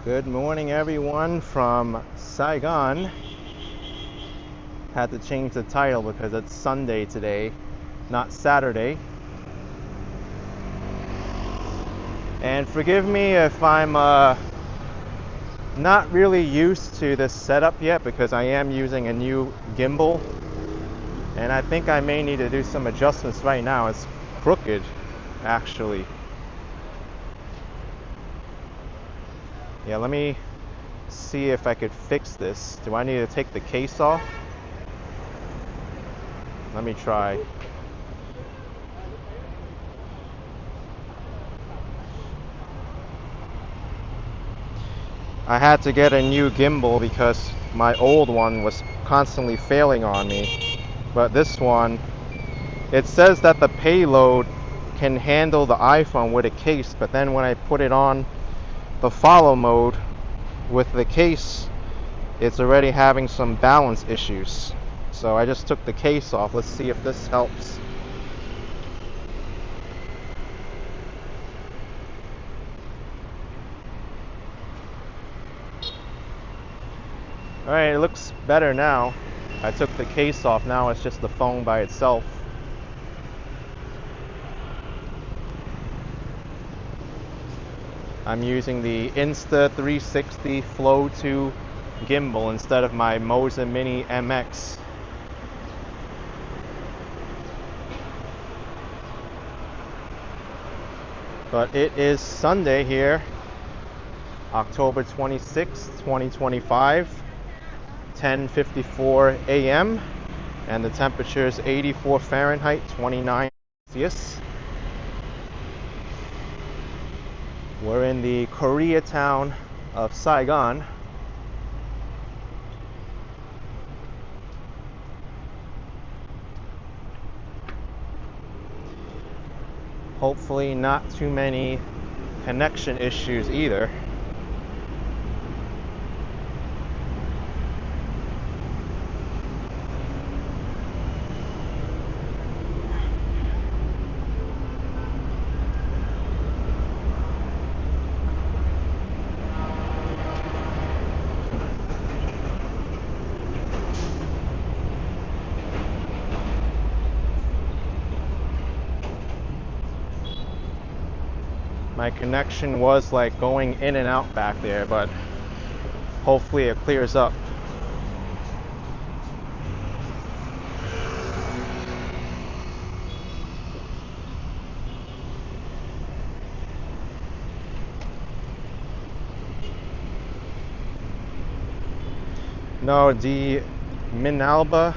Good morning, everyone from Saigon. Had to change the title because it's Sunday today, not Saturday. And forgive me if I'm not really used to this setup yet because I am using a new gimbal. And I think I may need to do some adjustments right now. It's crooked, actually. Yeah, let me see if I could fix this. Do I need to take the case off? Let me try. I had to get a new gimbal because my old one was constantly failing on me. But this one, it says that the payload can handle the iPhone with a case, but then when I put it on the follow mode with the case, it's already having some balance issues. So I just took the case off. Let's see if this helps. Alright, it looks better now. I took the case off. Now it's just the phone by itself. I'm using the Insta360 Flow 2 gimbal instead of my Moza Mini MX. But it is Sunday here, October 26, 2025, 10:54 a.m. and the temperature is 84 Fahrenheit, 29 Celsius. We're in the Koreatown of Saigon. Hopefully not too many connection issues either. My connection was like going in and out back there, but hopefully it clears up. No, the Minalba,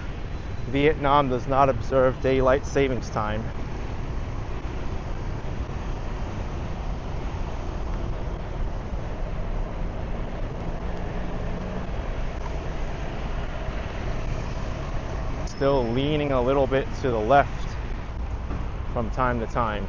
Vietnam does not observe daylight savings time. Still leaning a little bit to the left from time to time.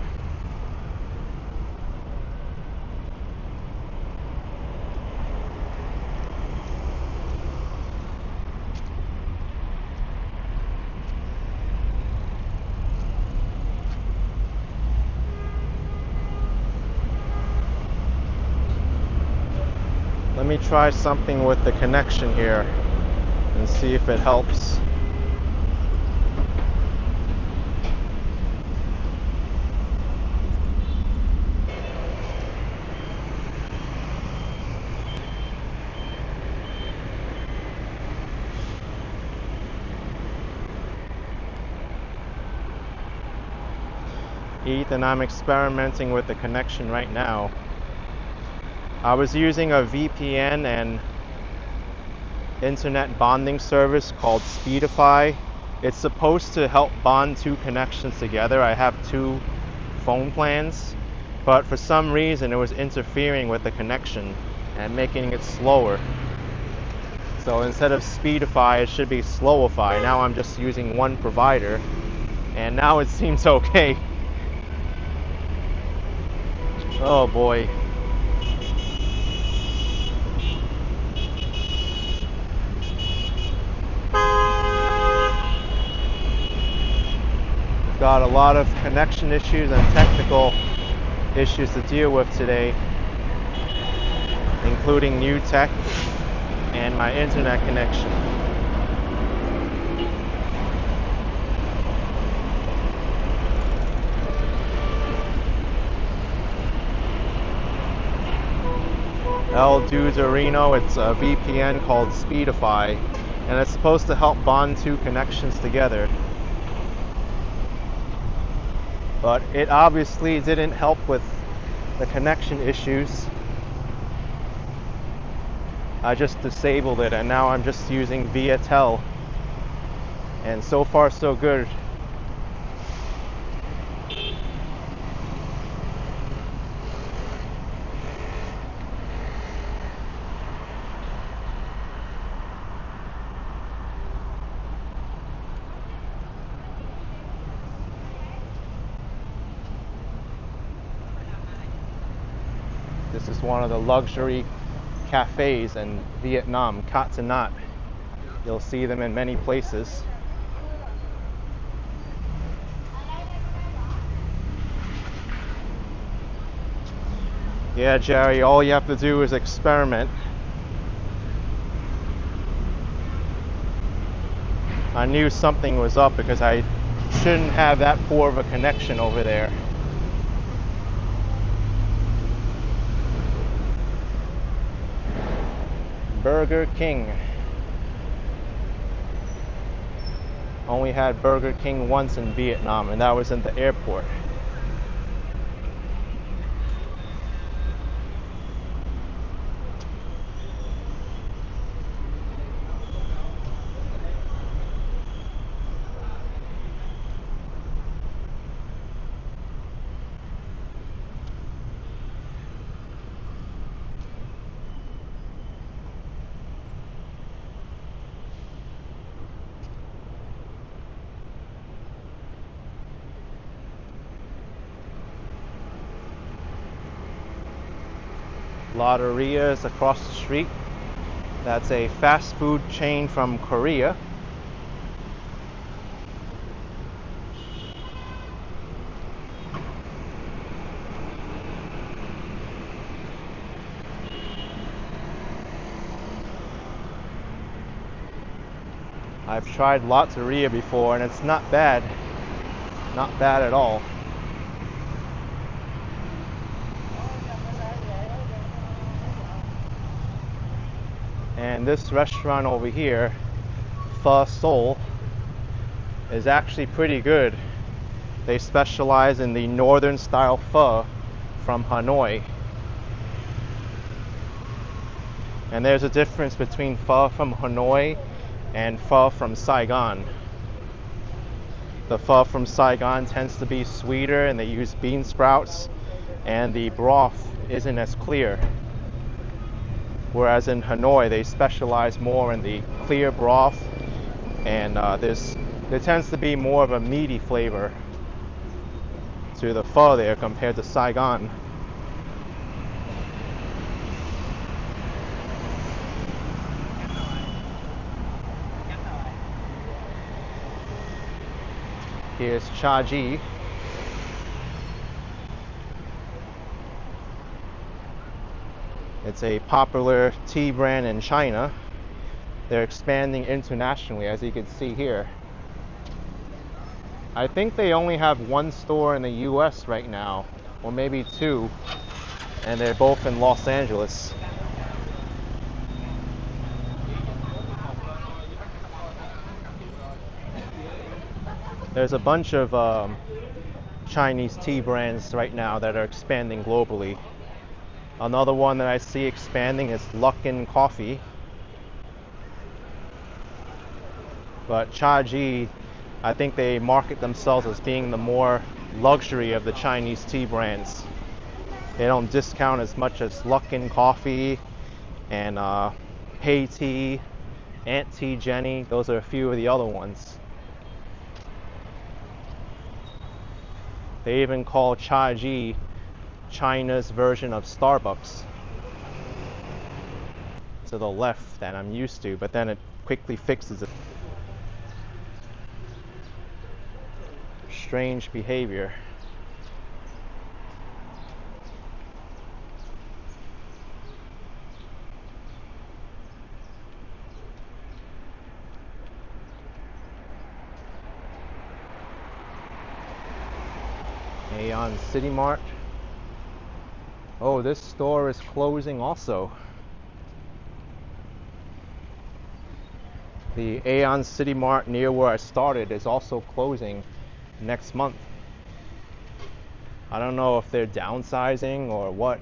Let me try something with the connection here and see if it helps. Ethan, I'm experimenting with the connection right now. I was using a VPN and internet bonding service called Speedify. It's supposed to help bond two connections together. I have two phone plans, but for some reason it was interfering with the connection and making it slower. So instead of Speedify, it should be Slowify. Now I'm just using one provider, and now it seems okay. Oh boy. Got a lot of connection issues and technical issues to deal with today. including new tech and my internet connection. El Duderino, it's a VPN called Speedify, and it's supposed to help bond two connections together. But it obviously didn't help with the connection issues. I just disabled it, and now I'm just using Viatel, and so far so good. This is one of the luxury cafes in Vietnam, Cat Nat. You'll see them in many places. Yeah, Jerry, all you have to do is experiment. I knew something was up because I shouldn't have that poor of a connection over there. Burger King. Only had Burger King once in Vietnam, and that was in the airport. Lotteria is across the street. That's a fast food chain from Korea. I've tried Lotteria before, and it's not bad. Not bad at all. And this restaurant over here, Pho Seoul, is actually pretty good. They specialize in the northern style pho from Hanoi. And there's a difference between pho from Hanoi and pho from Saigon. The pho from Saigon tends to be sweeter, and they use bean sprouts, and the broth isn't as clear. Whereas in Hanoi, they specialize more in the clear broth, and there tends to be more of a meaty flavor to the pho there compared to Saigon. Here's Cha Ji. It's a popular tea brand in China. They're expanding internationally, as you can see here. I think they only have one store in the US right now, or maybe two, and they're both in Los Angeles. There's a bunch of Chinese tea brands right now that are expanding globally. Another one that I see expanding is Luckin Coffee. But Cha Ji, I think they market themselves as being the more luxury of the Chinese tea brands. They don't discount as much as Luckin Coffee and Pei Tea, Auntie Jenny. Those are a few of the other ones. They even call Cha Ji China's version of Starbucks. To the left that I'm used to, but then it quickly fixes it. Strange behavior. Aeon City Mart. Oh, this store is closing also. The Aeon City Mart near where I started is also closing next month. I don't know if they're downsizing or what.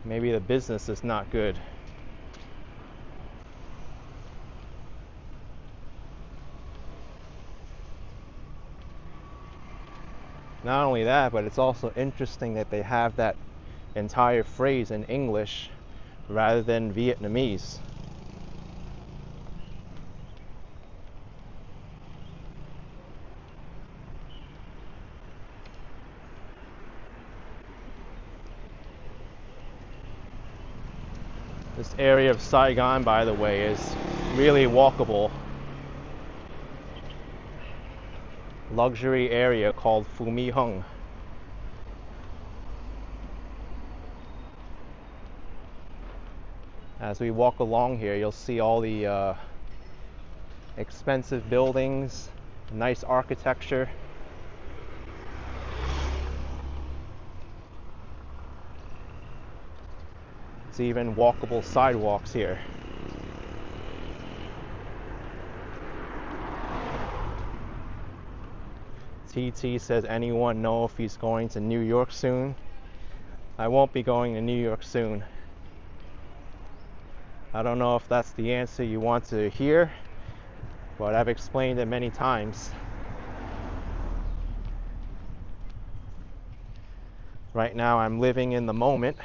Maybe the business is not good. Not only that, but it's also interesting that they have that entire phrase in English rather than Vietnamese. This area of Saigon, by the way, is really walkable. Luxury area called Phu Mi Hung. As we walk along here, you'll see all the expensive buildings, nice architecture. It's even walkable sidewalks here. TT says, anyone know if he's going to New York soon? I won't be going to New York soon. I don't know if that's the answer you want to hear, but I've explained it many times. Right now I'm living in the moment.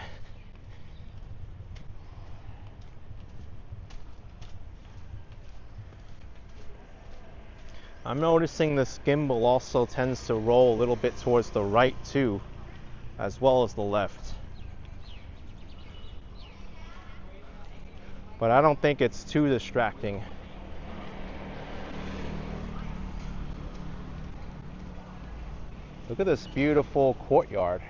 I'm noticing this gimbal also tends to roll a little bit towards the right too, as well as the left. But I don't think it's too distracting. Look at this beautiful courtyard.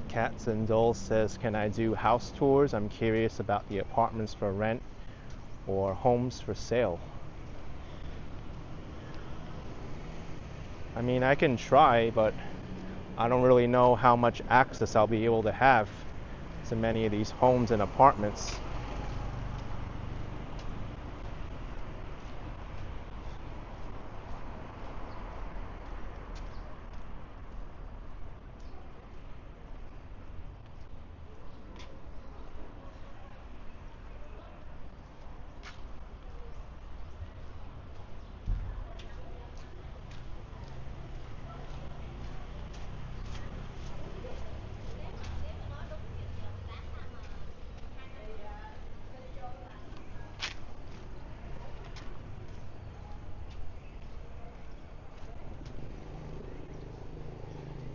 Cats and Dolls says, can I do house tours? I'm curious about the apartments for rent or homes for sale. I mean, I can try, but I don't really know how much access I'll be able to have to many of these homes and apartments.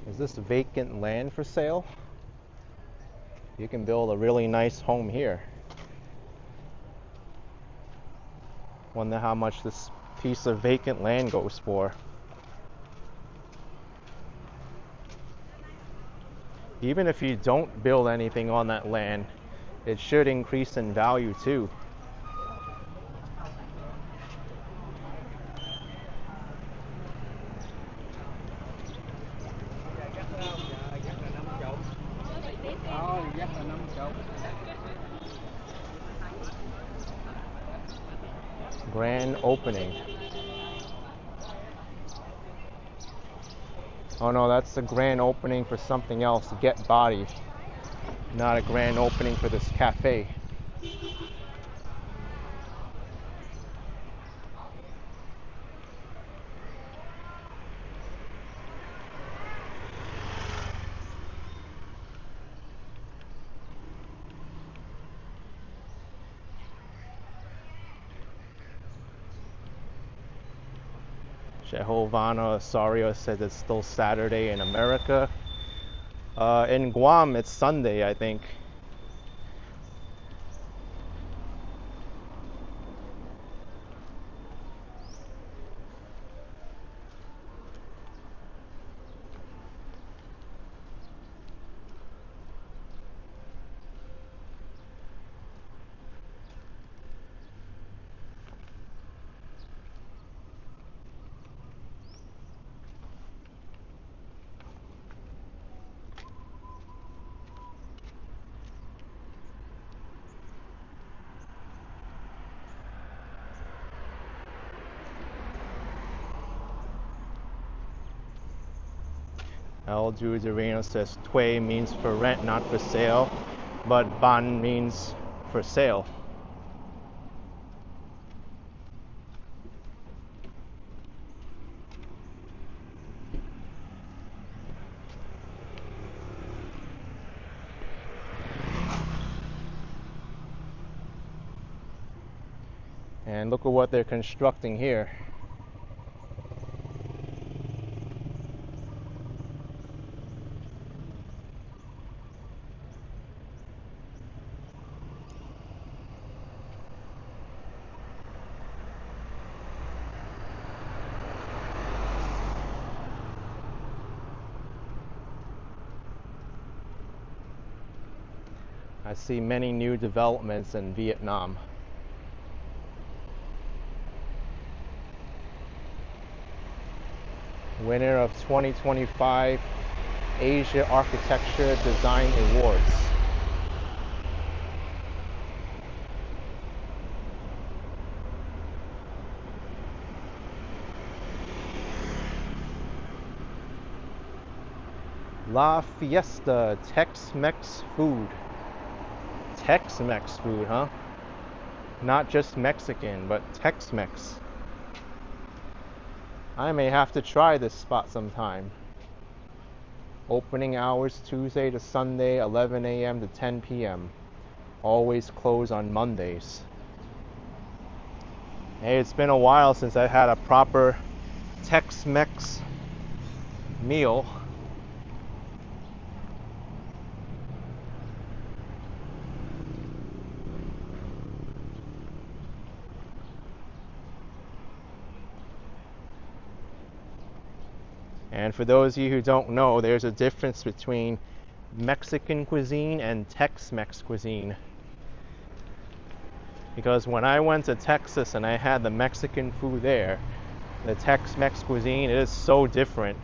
Is this vacant land for sale? You can build a really nice home here. Wonder how much this piece of vacant land goes for. Even if you don't build anything on that land, it should increase in value too. Grand opening. Oh no, that's the grand opening for something else, Get Body. Not a grand opening for this cafe. Jehovana Osorio says it's still Saturday in America. In Guam, it's Sunday, I think. El Duderino says Tue means for rent, not for sale, but Ban means for sale. And look at what they're constructing here. I see many new developments in Vietnam. Winner of 2025 Asia Architecture Design Awards. La Fiesta Tex-Mex food. Tex-Mex food, huh? Not just Mexican, but Tex-Mex. I may have to try this spot sometime. Opening hours Tuesday to Sunday, 11 a.m. to 10 p.m. Always closed on Mondays. Hey, it's been a while since I had a proper Tex-Mex meal. And for those of you who don't know, there's a difference between Mexican cuisine and Tex-Mex cuisine. Because when I went to Texas and I had the Mexican food there, the Tex-Mex cuisine, it is so different.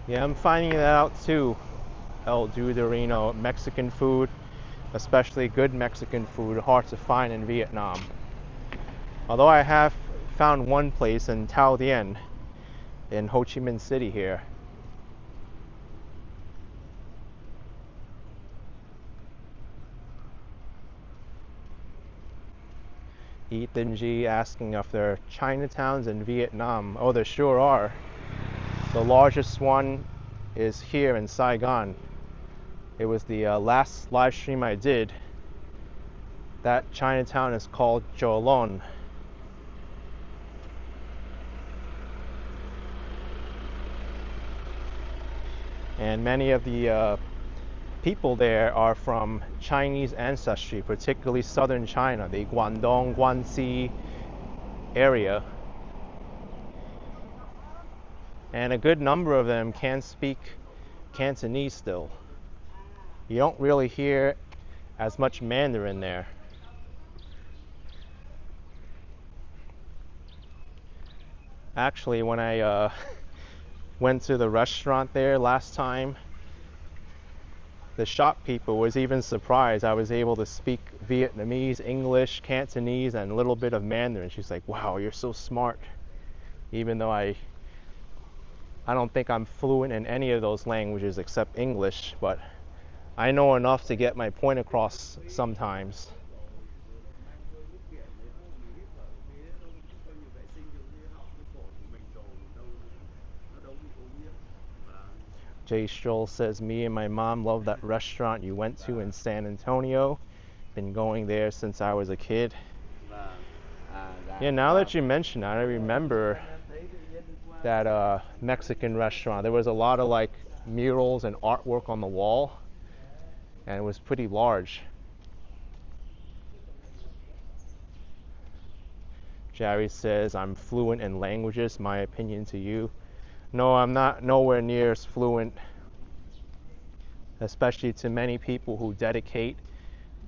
Yeah, I'm finding that out too, El Duderino. Mexican food, especially good Mexican food, hard to find in Vietnam. Although I have found one place in Thao Dien in Ho Chi Minh City here. Ethan G asking if there are Chinatowns in Vietnam. Oh, there sure are. The largest one is here in Saigon. It was the last live stream I did. That Chinatown is called Jolon. And many of the people there are from Chinese ancestry, particularly southern China, the Guangdong, Guangxi area. And a good number of them can speak Cantonese still. You don't really hear as much Mandarin there. Actually, when I went to the restaurant there last time, the shop people was even surprised I was able to speak Vietnamese, English, Cantonese, and a little bit of Mandarin. She's like, wow, you're so smart. Even though I don't think I'm fluent in any of those languages except English, but I know enough to get my point across sometimes. Jay Stroll says, me and my mom love that restaurant you went to in San Antonio. Been going there since I was a kid. Yeah, now that you mention it, I remember that Mexican restaurant. There was a lot of like murals and artwork on the wall, and it was pretty large. Jerry says, I'm fluent in languages. My opinion to you. No, I'm not nowhere near as fluent, especially to many people who dedicate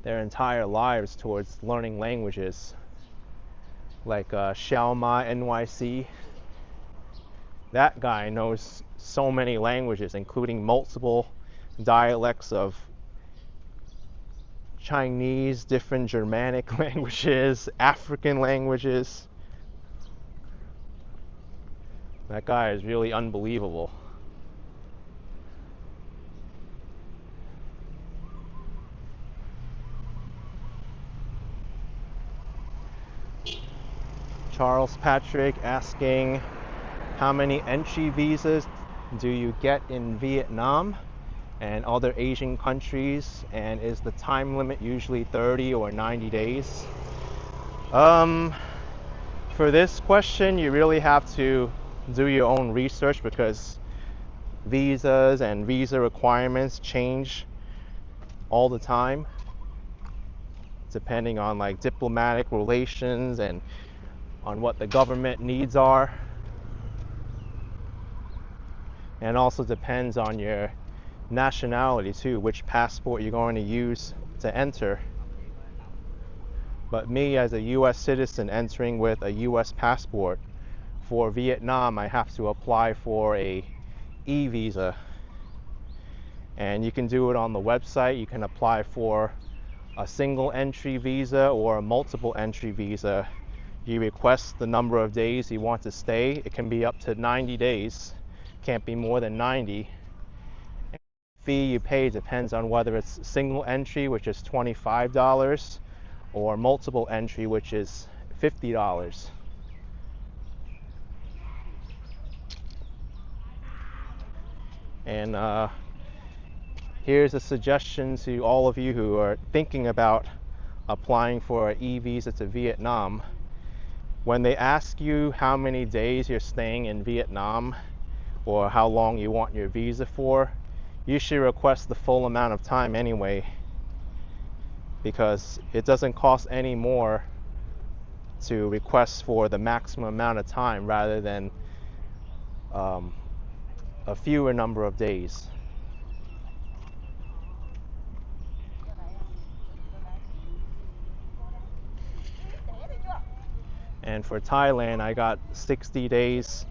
their entire lives towards learning languages. Like Xiaoma NYC. That guy knows so many languages, including multiple dialects of Chinese, different Germanic languages, African languages. That guy is really unbelievable. Charles Patrick asking, how many entry visas do you get in Vietnam and other Asian countries, and is the time limit usually 30 or 90 days? For this question, you really have to do your own research because visas and visa requirements change all the time depending on like diplomatic relations and on what the government needs are, and also depends on your nationality too, which passport you're going to use to enter. But me as a US citizen entering with a US passport, for Vietnam I have to apply for a e-visa, and you can do it on the website. You can apply for a single entry visa or a multiple entry visa. You request the number of days you want to stay. It can be up to 90 days, can't be more than 90. The fee you pay depends on whether it's single entry, which is $25, or multiple entry, which is $50. And here's a suggestion to all of you who are thinking about applying for an e-visa to Vietnam. When they ask you how many days you're staying in Vietnam or how long you want your visa for, you should request the full amount of time anyway, because it doesn't cost any more to request for the maximum amount of time rather than a fewer number of days. And for Thailand, I got 60 days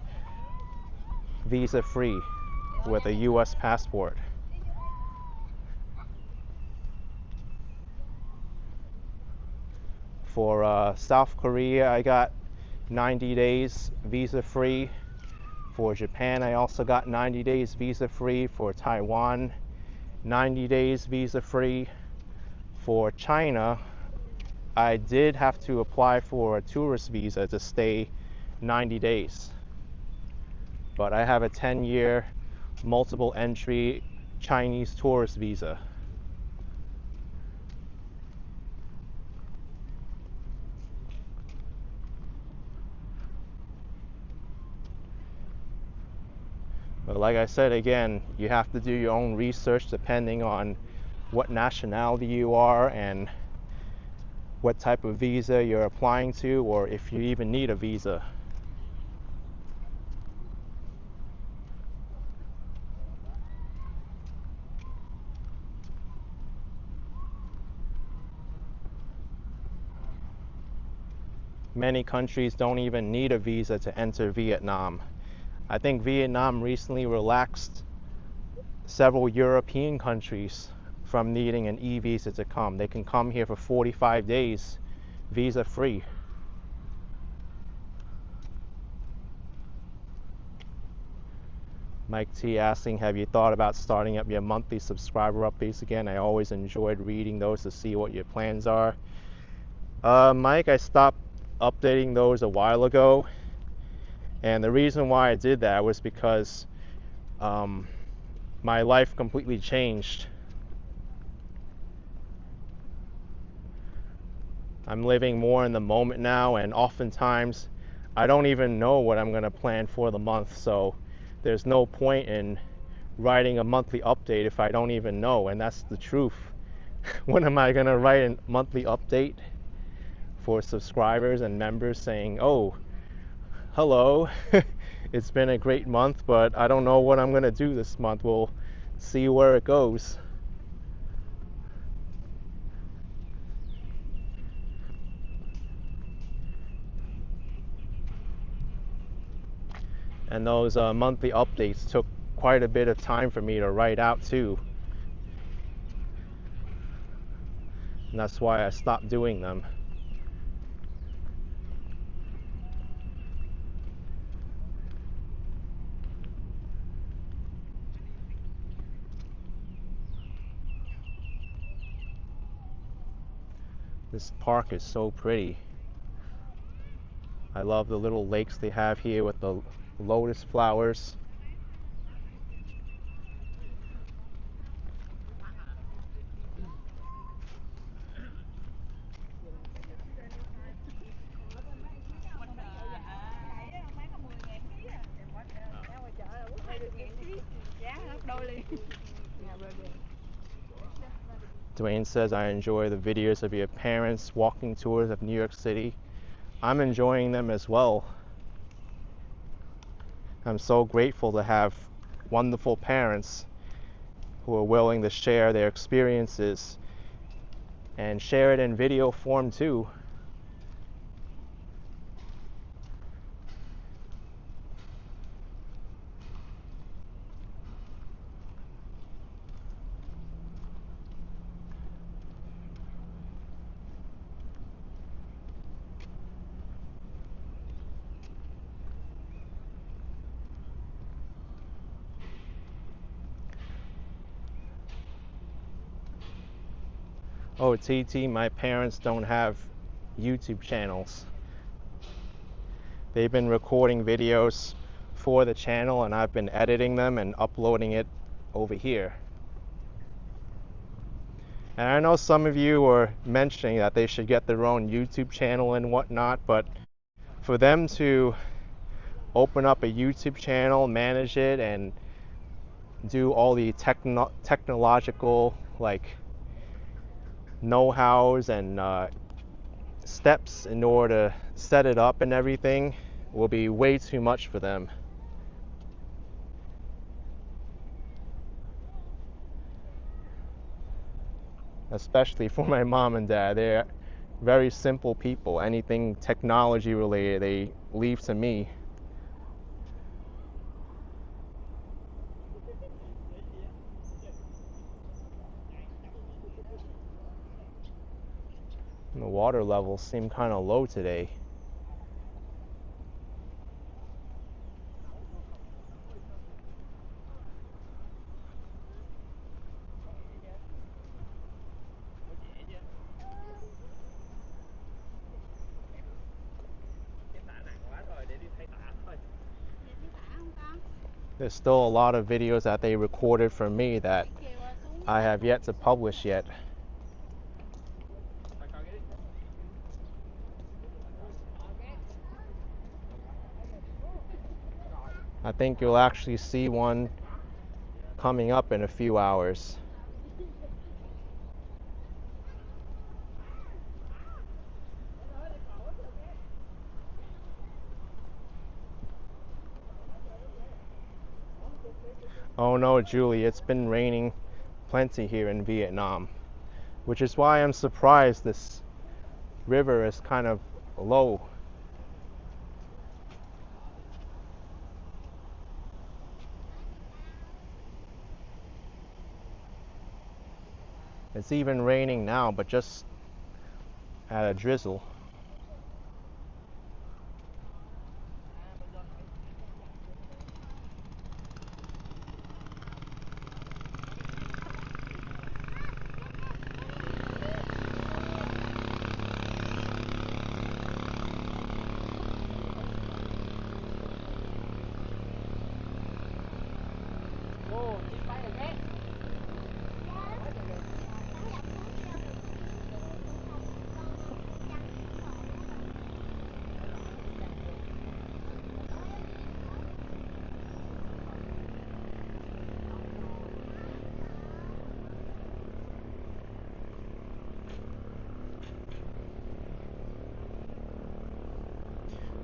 visa free with a US passport. For South Korea, I got 90 days visa free. For Japan, I also got 90 days visa free. For Taiwan, 90 days visa free. For China, I did have to apply for a tourist visa to stay 90 days. But I have a 10-year multiple entry Chinese tourist visa. But like I said again, you have to do your own research depending on what nationality you are and what type of visa you're applying to, or if you even need a visa. Many countries don't even need a visa to enter Vietnam. I think Vietnam recently relaxed several European countries from needing an e-visa to come. They can come here for 45 days visa free. Mike T asking, have you thought about starting up your monthly subscriber updates again? I always enjoyed reading those to see what your plans are. Mike, I stopped updating those a while ago, and the reason why I did that was because my life completely changed. I'm living more in the moment now, and oftentimes I don't even know what I'm going to plan for the month, so there's no point in writing a monthly update if I don't even know, and that's the truth. When am I going to write a monthly update for subscribers and members saying, oh, hello, it's been a great month, but I don't know what I'm going to do this month. We'll see where it goes. And those monthly updates took quite a bit of time for me to write out too. And that's why I stopped doing them. This park is so pretty. I love the little lakes they have here with the lotus flowers. Dwayne says, I enjoy the videos of your parents walking tours of New York City. I'm enjoying them as well. I'm so grateful to have wonderful parents who are willing to share their experiences and share it in video form too. Oh, TT, my parents don't have YouTube channels. They've been recording videos for the channel, and I've been editing them and uploading it over here. And I know some of you were mentioning that they should get their own YouTube channel and whatnot, but for them to open up a YouTube channel, manage it, and do all the technological like know-hows and steps in order to set it up and everything will be way too much for them. Especially for my mom and dad. They're very simple people. Anything technology related, they leave to me. And the water levels seem kind of low today. There's still a lot of videos that they recorded for me that I have yet to publish yet. I think you'll actually see one coming up in a few hours. Oh no, Julie, it's been raining plenty here in Vietnam, which is why I'm surprised this river is kind of low. It's even raining now, but just at a drizzle.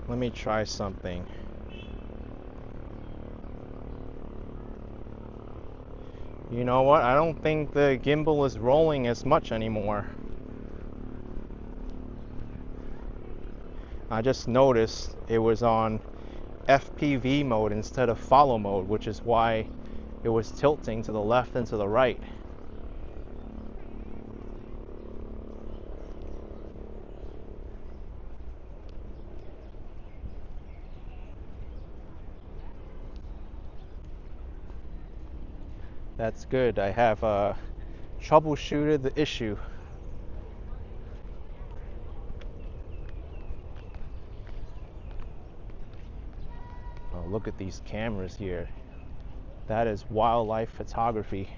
Let me try something. You know what? I don't think the gimbal is rolling as much anymore. I just noticed it was on FPV mode instead of follow mode, which is why it was tilting to the left and to the right. That's good. I have troubleshooted the issue. Oh, look at these cameras here. That is wildlife photography.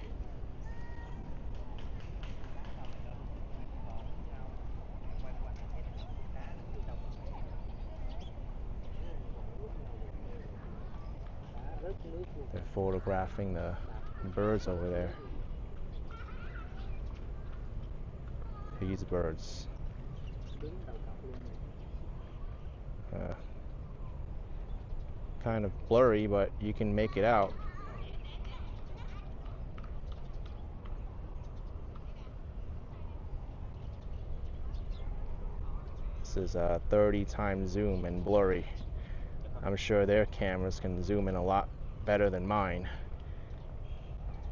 They're photographing the birds over there. These birds. Kind of blurry, but you can make it out. This is a 30 times zoom and blurry. I'm sure their cameras can zoom in a lot better than mine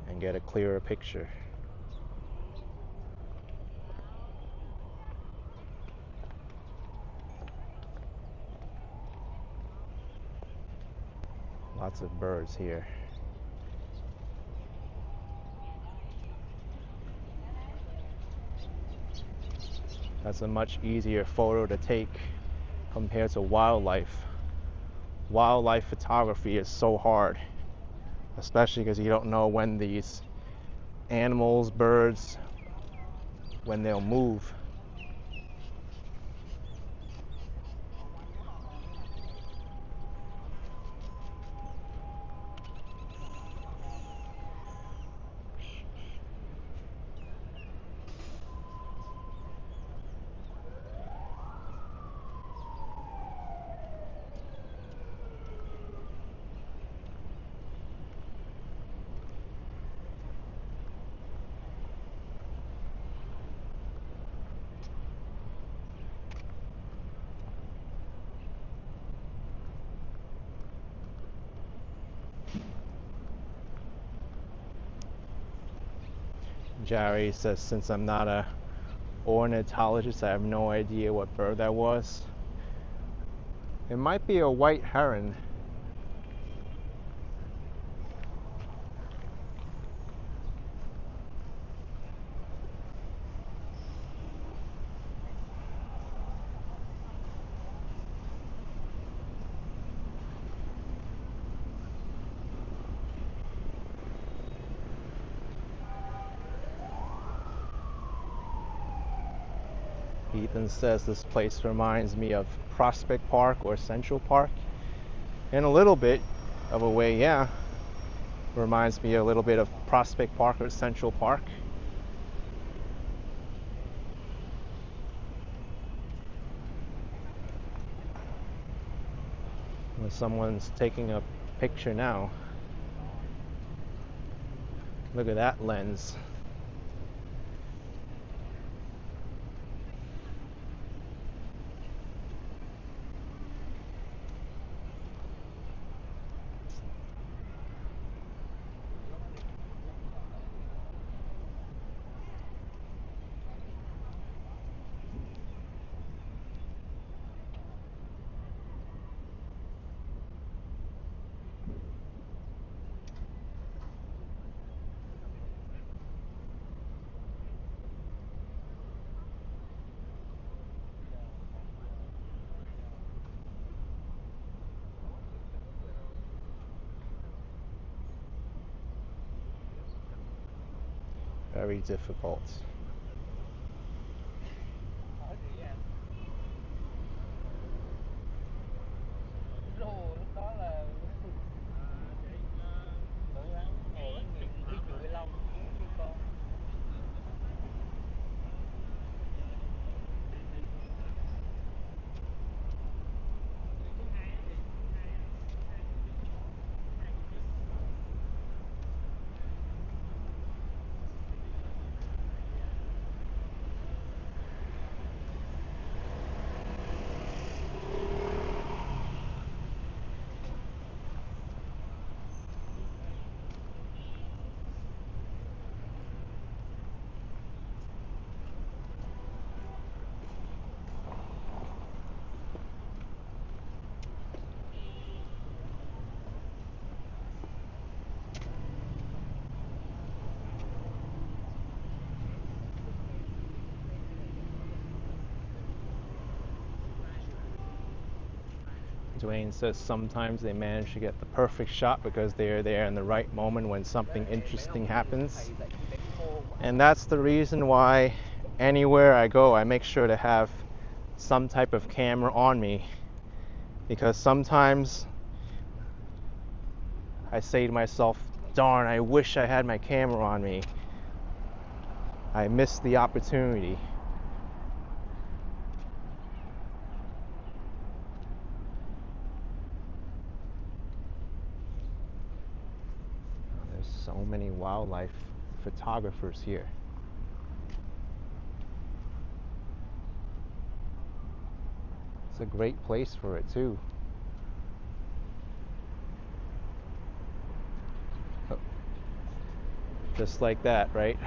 and get a clearer picture. Lots of birds here. That's a much easier photo to take compared to wildlife. Wildlife photography is so hard, especially because you don't know when these animals, birds, when they'll move. Jerry says, since I'm not a ornithologist, I have no idea what bird that was. It might be a white heron. Ethan says this place reminds me of Prospect Park or Central Park. In a little bit of a way, yeah. Reminds me a little bit of Prospect Park or Central Park. When someone's taking a picture now. Look at that lens. Very difficult. Dwayne says sometimes they manage to get the perfect shot because they're there in the right moment when something interesting happens. And that's the reason why anywhere I go, I make sure to have some type of camera on me. Because sometimes I say to myself, darn, I wish I had my camera on me. I missed the opportunity. There's so many wildlife photographers here. It's a great place for it too. Just like that, right?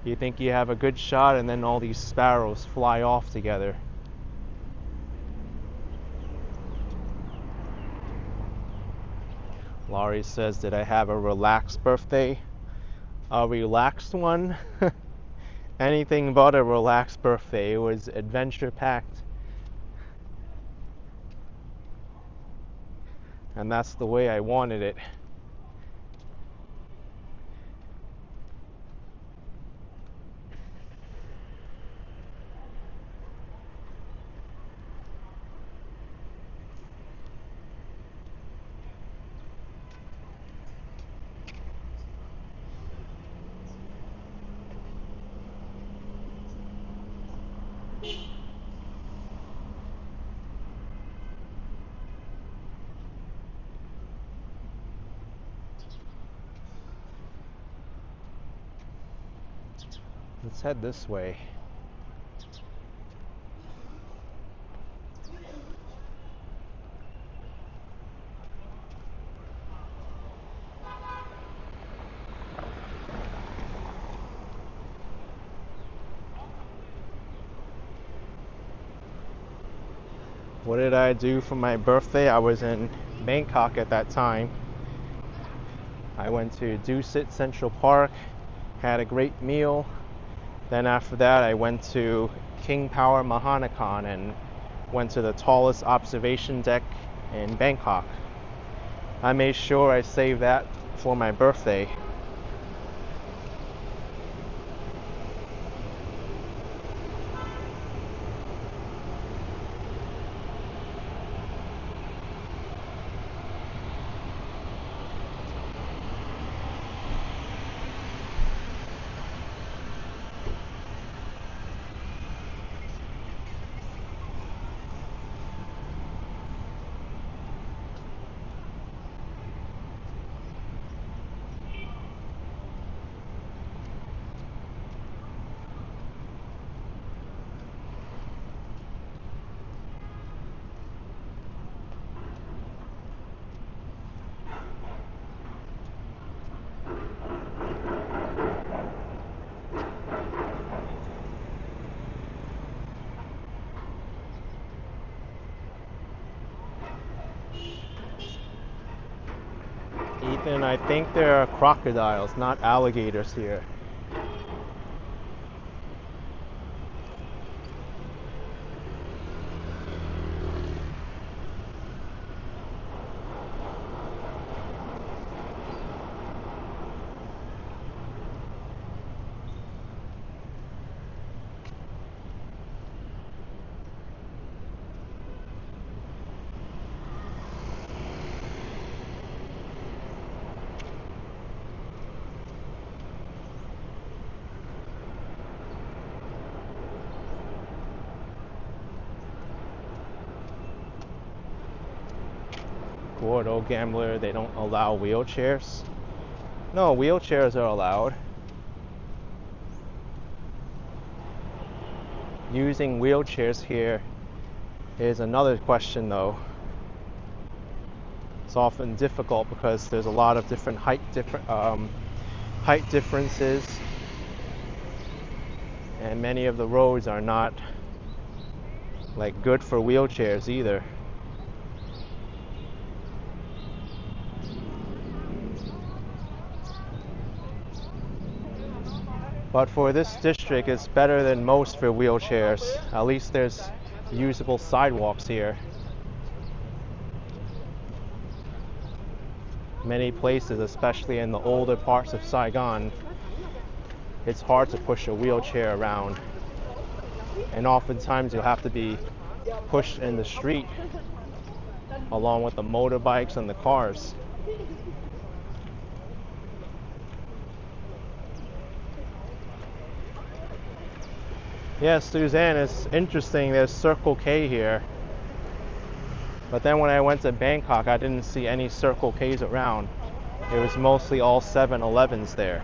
You think you have a good shot and then all these sparrows fly off together. Laurie says, did I have a relaxed birthday? A relaxed one? Anything but a relaxed birthday. It was adventure packed. And that's the way I wanted it. Let's head this way. What did I do for my birthday? I was in Bangkok at that time. I went to Dusit Central Park, had a great meal. Then after that, I went to King Power Mahanakan and went to the tallest observation deck in Bangkok. I made sure I saved that for my birthday. Ethan, I think there are crocodiles, not alligators here. resort, oh gambler, they don't allow wheelchairs. No, wheelchairs are allowed. Using wheelchairs here is another question though. It's often difficult because there's a lot of different height differences, and many of the roads are not like good for wheelchairs either. But for this district, it's better than most for wheelchairs. At least there's usable sidewalks here. Many places, especially in the older parts of Saigon, it's hard to push a wheelchair around. And oftentimes you'll have to be pushed in the street along with the motorbikes and the cars. Yes, Suzanne, it's interesting, there's Circle K here. But then when I went to Bangkok, I didn't see any Circle K's around. It was mostly all 7-Elevens there.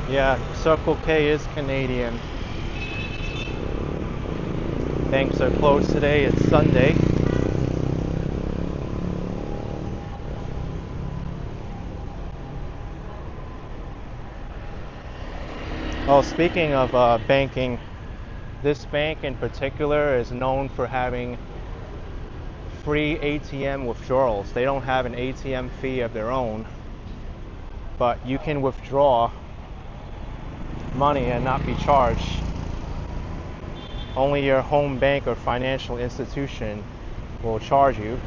Yeah, Circle K is Canadian. Banks are closed today, it's Sunday. Oh, speaking of banking, this bank in particular is known for having free ATM withdrawals. They don't have an ATM fee of their own, but you can withdraw money and not be charged. Only your home bank or financial institution will charge you.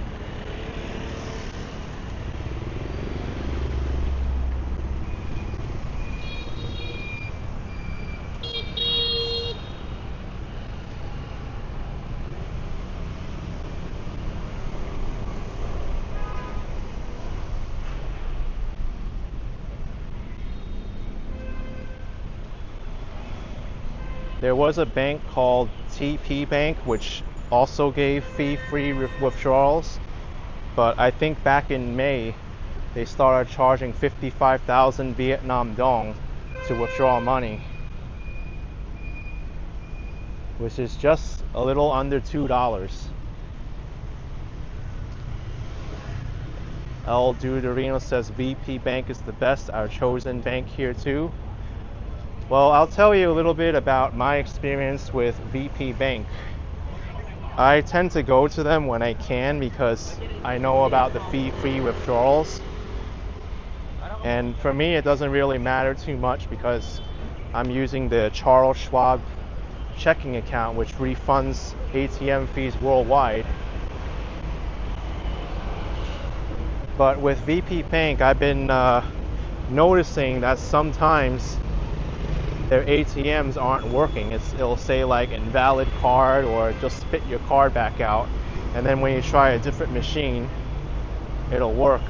There was a bank called TP Bank which also gave fee-free withdrawals, but I think back in May they started charging 55,000 Vietnam dong to withdraw money, which is just a little under $2. El Duderino says VP Bank is the best, our chosen bank here too. Well, I'll tell you a little bit about my experience with VP Bank. I tend to go to them when I can because I know about the fee-free withdrawals. And for me, it doesn't really matter too much because I'm using the Charles Schwab checking account, which refunds ATM fees worldwide. But with VP Bank, I've been noticing that sometimes their ATMs aren't working. It'll say like invalid card or just spit your card back out, and then when you try a different machine it'll work.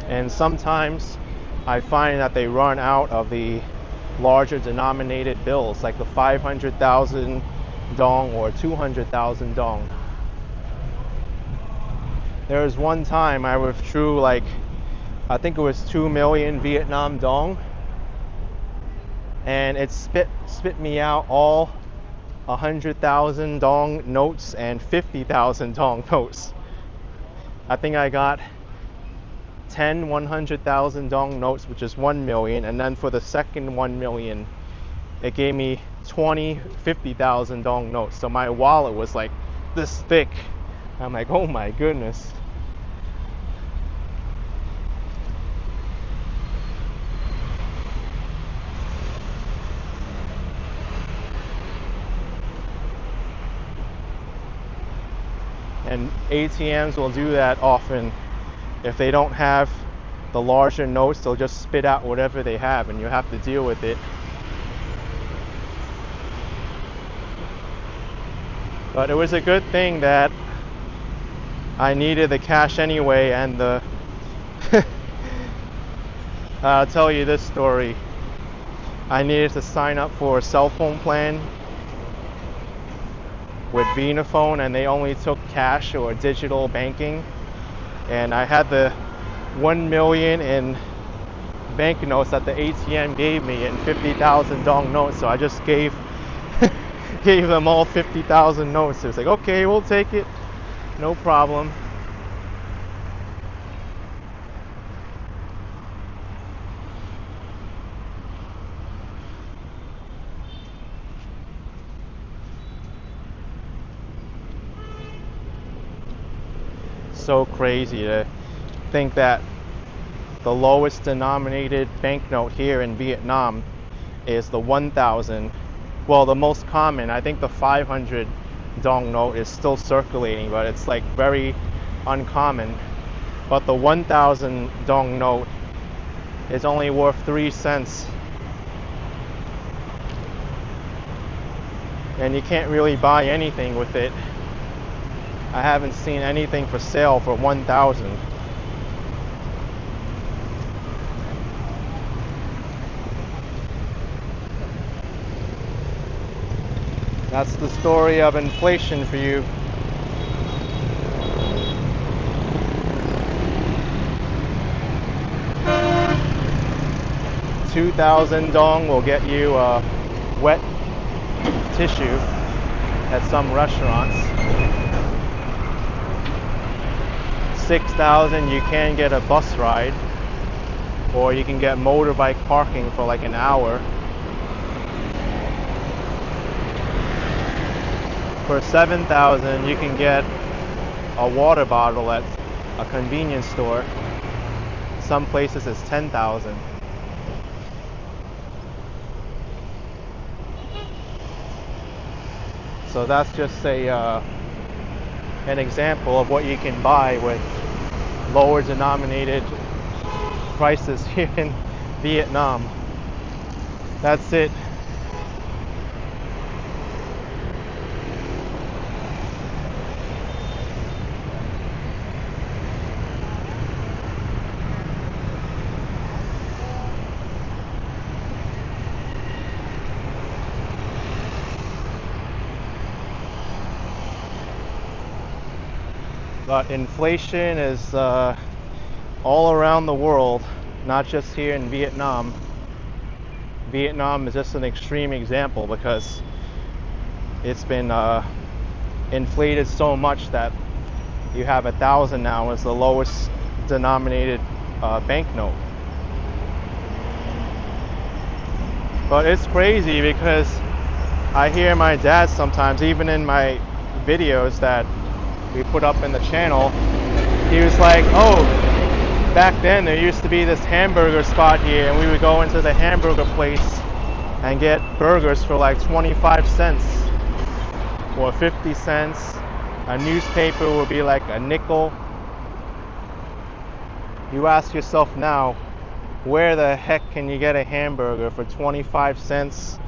And sometimes I find that they run out of the larger denominated bills, like the 500,000 dong or 200,000 dong. There was one time I withdrew like, I think it was 2 million Vietnam dong, and it spit me out all 100,000 dong notes and 50,000 dong notes. I think I got 10 100,000 dong notes, which is 1 million, and then for the second 1 million, it gave me 20 50,000 dong notes. So my wallet was like this thick. I'm like, oh my goodness. And ATMs will do that often. If they don't have the larger notes, they'll just spit out whatever they have, and you have to deal with it. But it was a good thing that I needed the cash anyway, and the I'll tell you this story. I needed to sign up for a cell phone plan with Vinaphone, and they only took cash or digital banking. And I had the 1 million in banknotes that the ATM gave me in 50,000 dong notes, so I just gave them all 50,000 notes. It was like, okay, we'll take it, no problem. So crazy to think that the lowest denominated banknote here in Vietnam is the 1,000. Well, the most common, I think the 500 dong note is still circulating, but it's like very uncommon. But the 1,000 dong note is only worth 3 cents. And you can't really buy anything with it. I haven't seen anything for sale for 1,000. That's the story of inflation for you. $2,000 dong will get you wet tissue at some restaurants. 6,000 you can get a bus ride, or you can get motorbike parking for like an hour. For 7,000 you can get a water bottle at a convenience store. Some places it's 10,000. So that's just an example of what you can buy with lower denominated prices here in Vietnam. That's it. But inflation is all around the world, not just here in Vietnam. Vietnam is just an extreme example because it's been inflated so much that you have 1,000 now as the lowest denominated banknote. But it's crazy because I hear my dad sometimes, even in my videos that we put up in the channel, he was like, oh, back then there used to be this hamburger spot here, and we would go into the hamburger place and get burgers for like 25 cents or 50 cents. A newspaper would be like a nickel. You ask yourself now, where the heck can you get a hamburger for 25 cents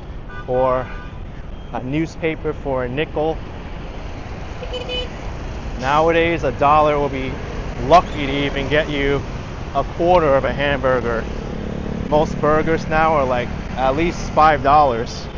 or a newspaper for a nickel? Nowadays, $1 will be lucky to even get you a quarter of a hamburger. Most burgers now are like at least $5.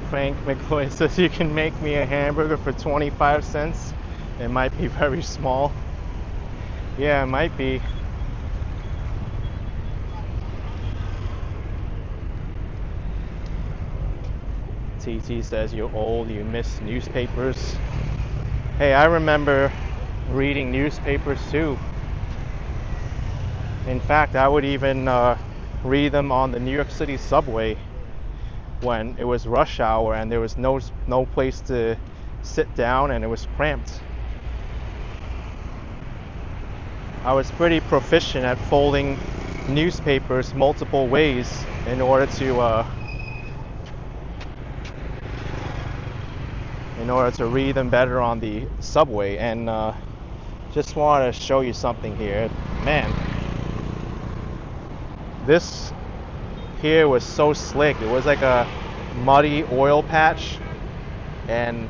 Frank McLeod says you can make me a hamburger for 25 cents. It might be very small. Yeah, it might be. TT says you're old, you miss newspapers. Hey, I remember reading newspapers too. In fact, I would even read them on the New York City subway when it was rush hour and there was no place to sit down and it was cramped. I was pretty proficient at folding newspapers multiple ways in order to read them better on the subway. And just wanted to show you something here. Man, this here was so slick. It was like a muddy oil patch and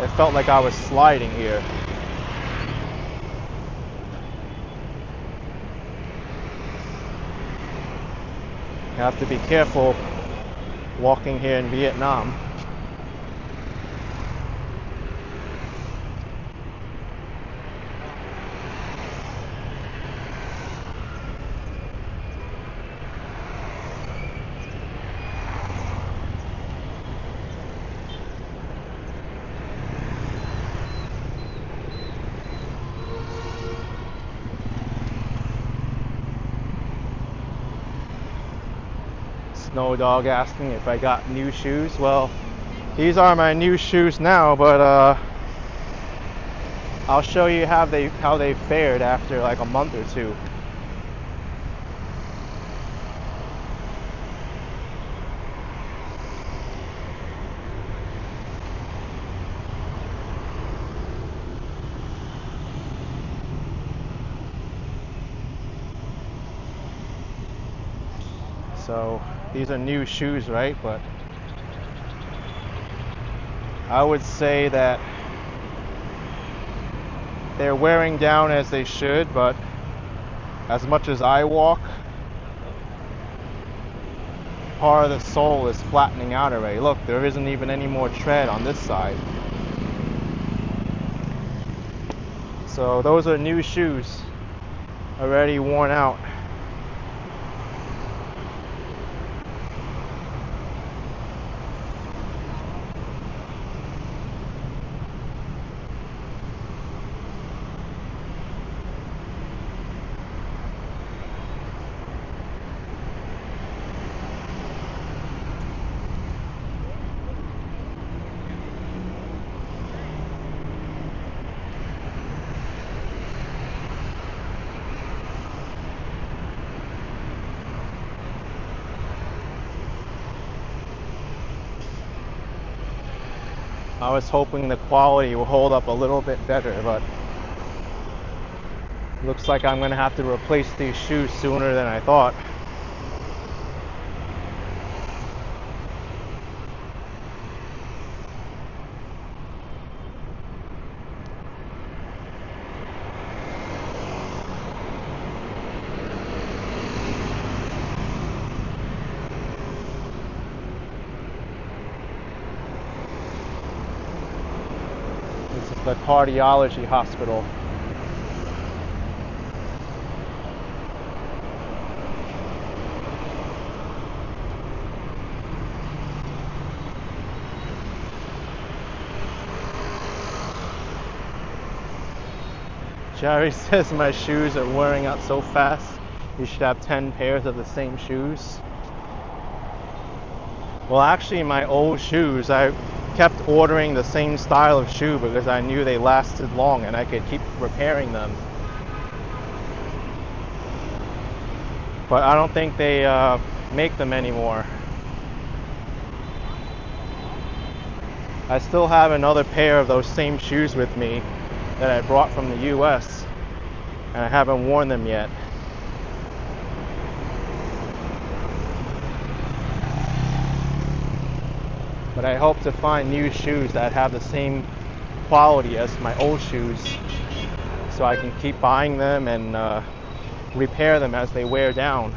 it felt like I was sliding here. You have to be careful walking here in Vietnam. Snow Dog asking if I got new shoes. Well, these are my new shoes now, but I'll show you how they fared after like a month or two. So these are new shoes, right? But I would say that they're wearing down as they should, but as much as I walk, part of the sole is flattening out already. Look, there isn't even any more tread on this side. So those are new shoes, already worn out. I was hoping the quality will hold up a little bit better, but looks like I'm going to have to replace these shoes sooner than I thought. The cardiology hospital. Jerry says my shoes are wearing out so fast. You should have 10 pairs of the same shoes. Well, actually, my old shoes, I kept ordering the same style of shoe because I knew they lasted long and I could keep repairing them. But I don't think they make them anymore. I still have another pair of those same shoes with me that I brought from the US and I haven't worn them yet. But I hope to find new shoes that have the same quality as my old shoes so I can keep buying them and repair them as they wear down.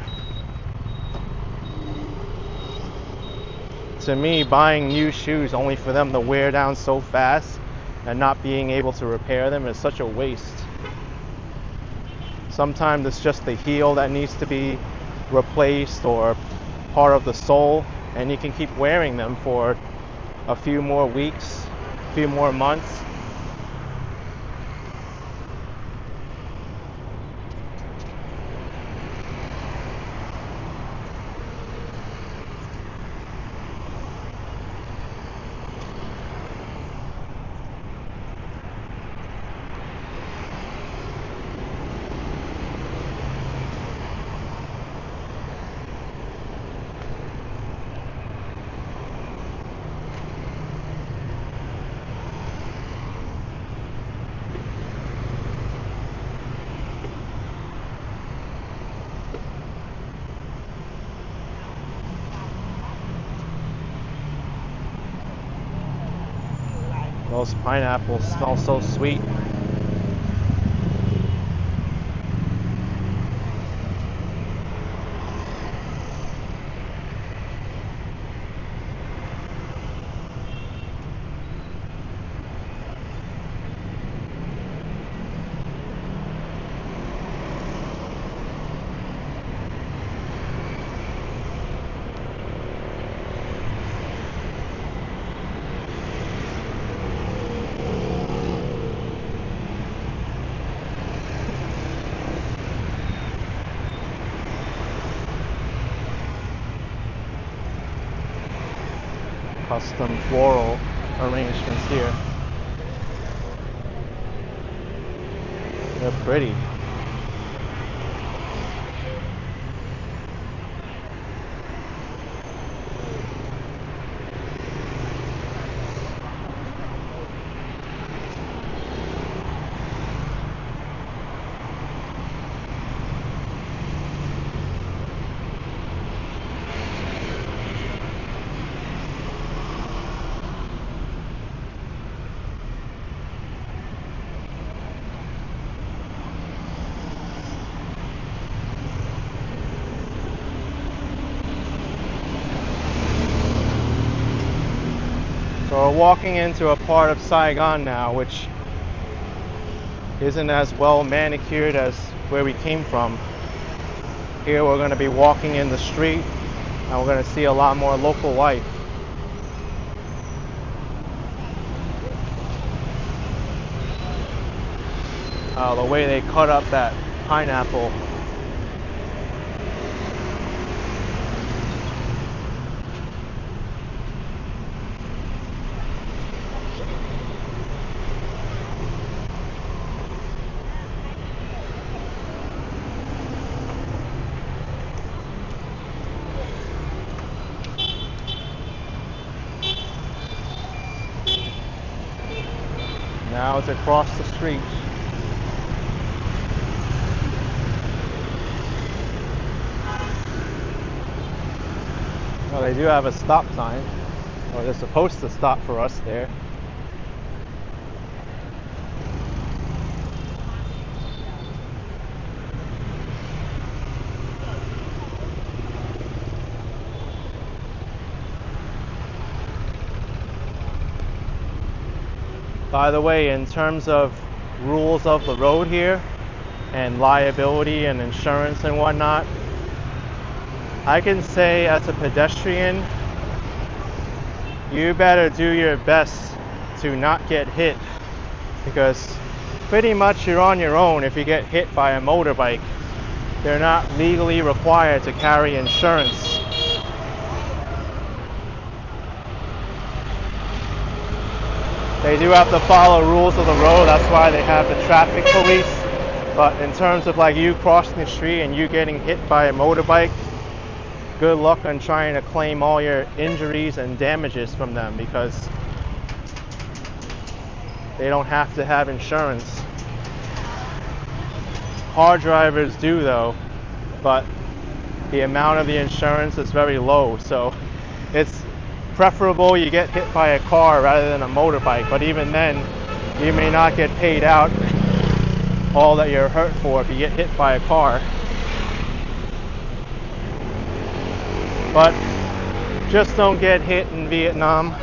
to me, buying new shoes only for them to wear down so fast and not being able to repair them is such a waste. Sometimes it's just the heel that needs to be replaced or part of the sole, and you can keep wearing them for a few more weeks, a few more months. Those pineapples smell so sweet. Custom floral arrangements here. They're pretty. So we're walking into a part of Saigon now, which isn't as well manicured as where we came from. Here we're going to be walking in the street, and we're going to see a lot more local life. The way they cut up that pineapple. Now it's across the street. Well, they do have a stop sign, or they're supposed to stop for us there. By the way, in terms of rules of the road here and liability and insurance and whatnot, I can say as a pedestrian, you better do your best to not get hit, because pretty much you're on your own if you get hit by a motorbike. They're not legally required to carry insurance. They do have to follow rules of the road, that's why they have the traffic police. But in terms of like you crossing the street and you getting hit by a motorbike, good luck on trying to claim all your injuries and damages from them, because they don't have to have insurance. Car drivers do though, but the amount of the insurance is very low, so it's preferable you get hit by a car rather than a motorbike. But even then, you may not get paid out all that you're hurt for if you get hit by a car. But Just don't get hit in Vietnam.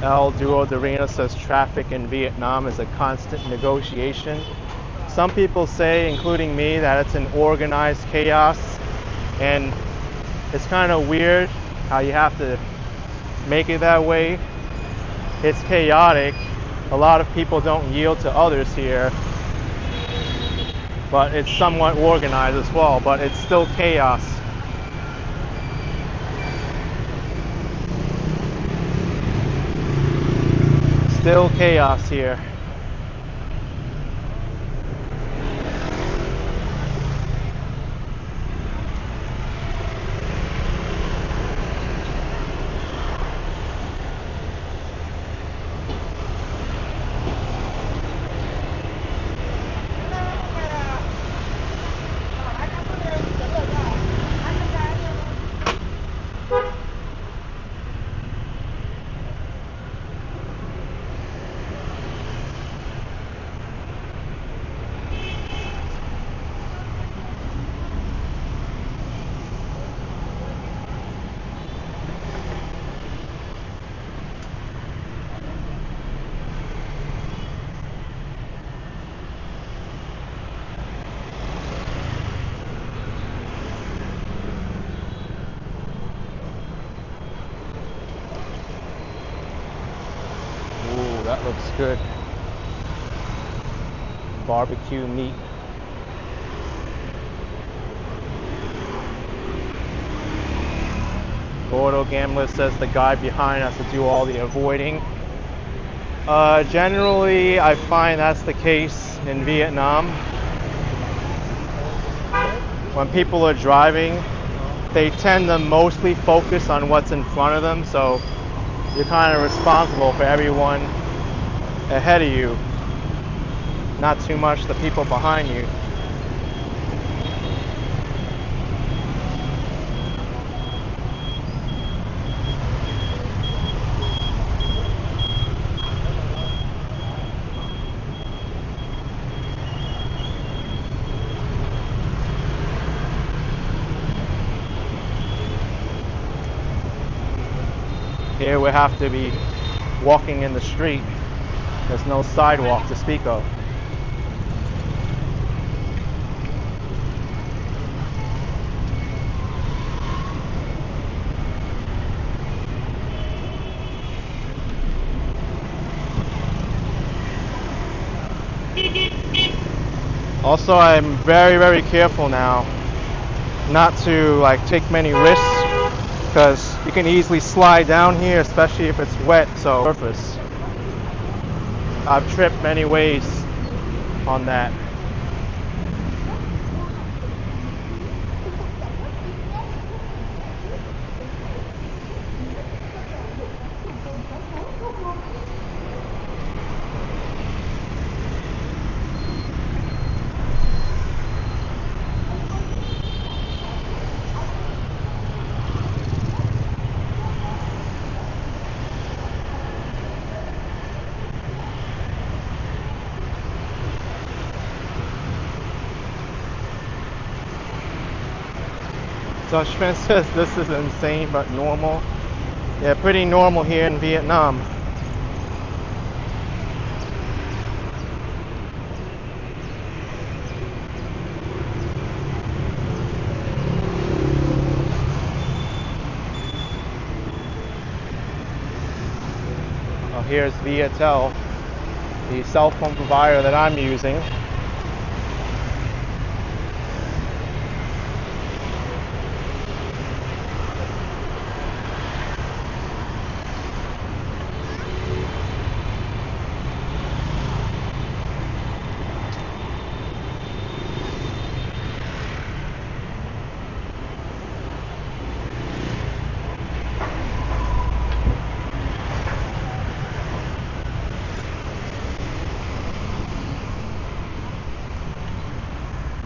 El Duo Dorina says traffic in Vietnam is a constant negotiation. Some people say, including me, that it's an organized chaos, and it's kind of weird how you have to make it that way. It's chaotic. A lot of people don't yield to others here, but it's somewhat organized as well, but it's still chaos. Still chaos here. That looks good. Barbecue meat. Gordo Gambler says the guy behind has to do all the avoiding. Generally, I find that's the case in Vietnam. When people are driving, they tend to mostly focus on what's in front of them, so you're kind of responsible for everyone ahead of you, not too much the people behind you. Here we have to be walking in the street. There's no sidewalk to speak of. Also, I'm very careful now not to take many risks, because you can easily slide down here, especially if it's wet. So surface, I've tripped many ways on that. Dutchman says this is insane but normal. Yeah, pretty normal here in Vietnam. Oh, here's Viettel, the cell phone provider that I'm using.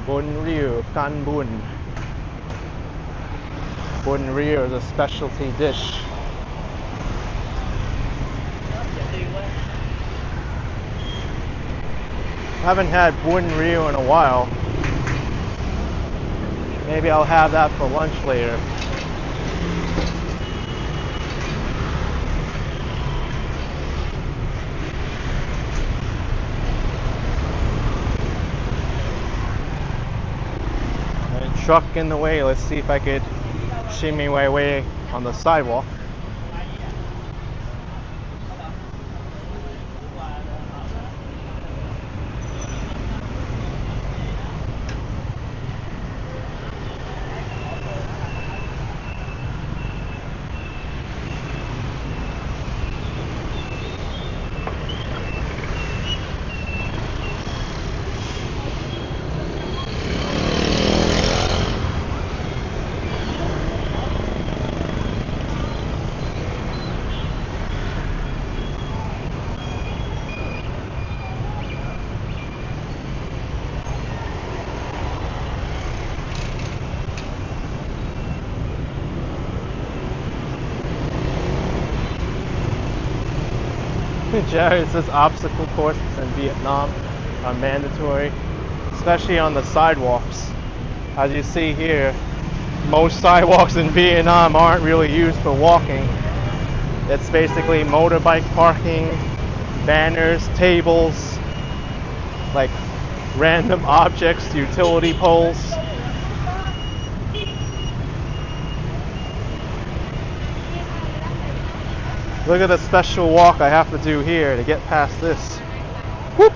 Bun Ryu, Kan Bun. Bun Ryu is a specialty dish. Haven't had Bun Ryu in a while. Maybe I'll have that for lunch later. Truck in the way. Let's see if I could shimmy my way on the sidewalk. Jared says obstacle courses in Vietnam are mandatory, especially on the sidewalks. As you see here, most sidewalks in Vietnam aren't really used for walking. It's basically motorbike parking, banners, tables, like random objects, utility poles. Look at the special walk I have to do here to get past this. Whoop!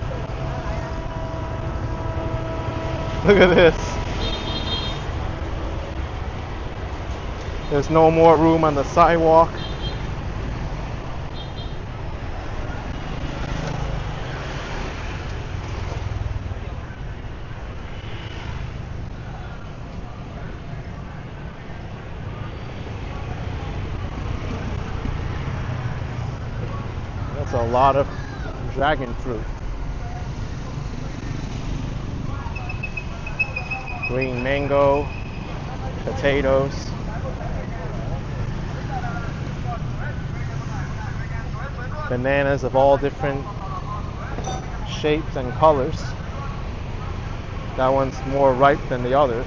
Look at this. There's no more room on the sidewalk. A lot of dragon fruit. Green mango, potatoes. Bananas of all different shapes and colors. That one's more ripe than the others.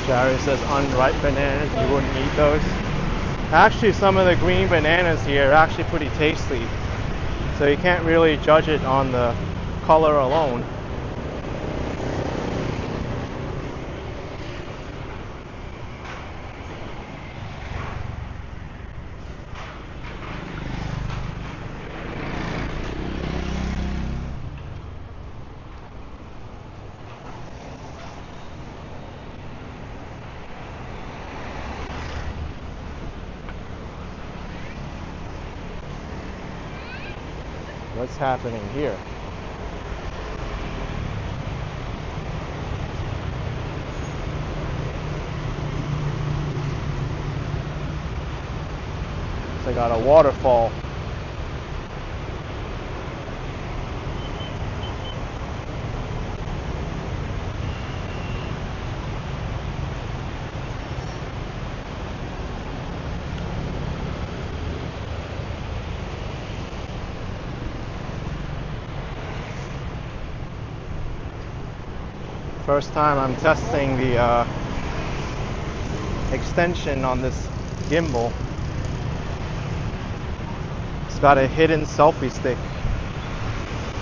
Gary says unripe bananas, you wouldn't eat those. Actually, some of the green bananas here are actually pretty tasty, so you can't really judge it on the color alone. What's happening here? So I got a waterfall. First time I'm testing the extension on this gimbal. It's got a hidden selfie stick,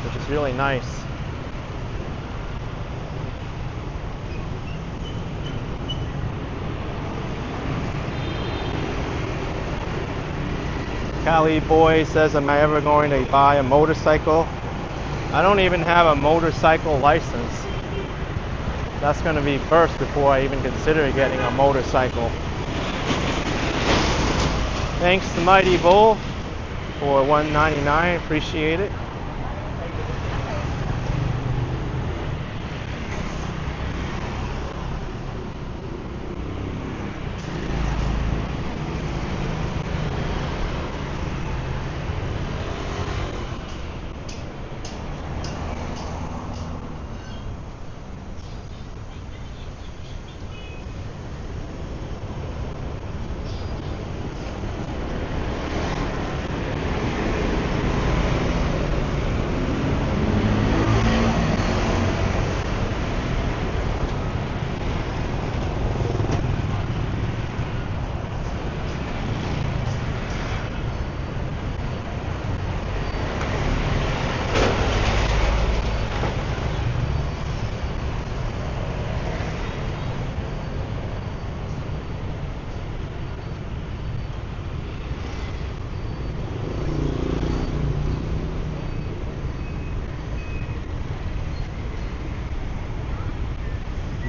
which is really nice. Cali Boy says, am I ever going to buy a motorcycle? I don't even have a motorcycle license. That's going to be first before I even consider getting a motorcycle. Thanks to Mighty Bull for $1.99. Appreciate it.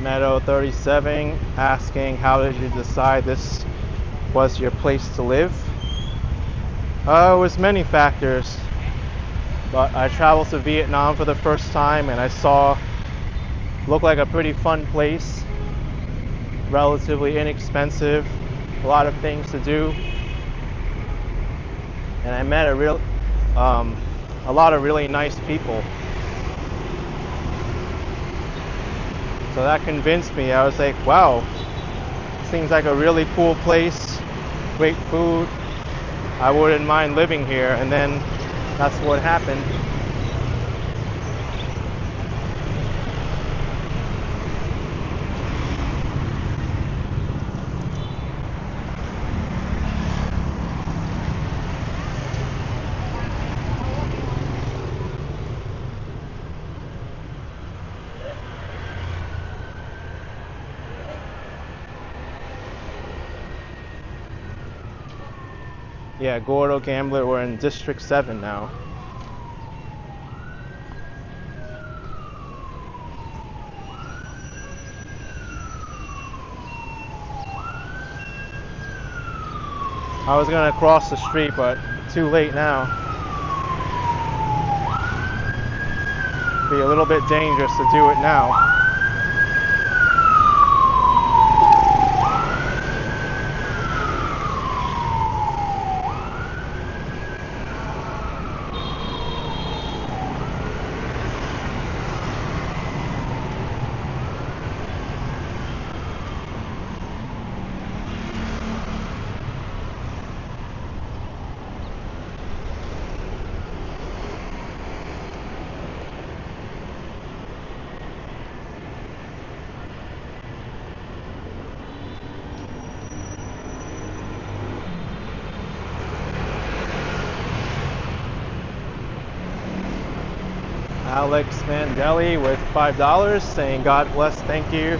Meadow 37 asking, how did you decide this was your place to live? It was many factors, but I traveled to Vietnam for the first time and I saw looked like a pretty fun place, relatively inexpensive, a lot of things to do, and I met a lot of really nice people. So that convinced me. I was like, wow, seems like a really cool place, great food. I wouldn't mind living here. And then that's what happened. Yeah, Gordo Gambler, we're in District 7 now. I was gonna cross the street, but too late now. Be a little bit dangerous to do it now. Alex Mandeli with $5 saying, God bless, thank you.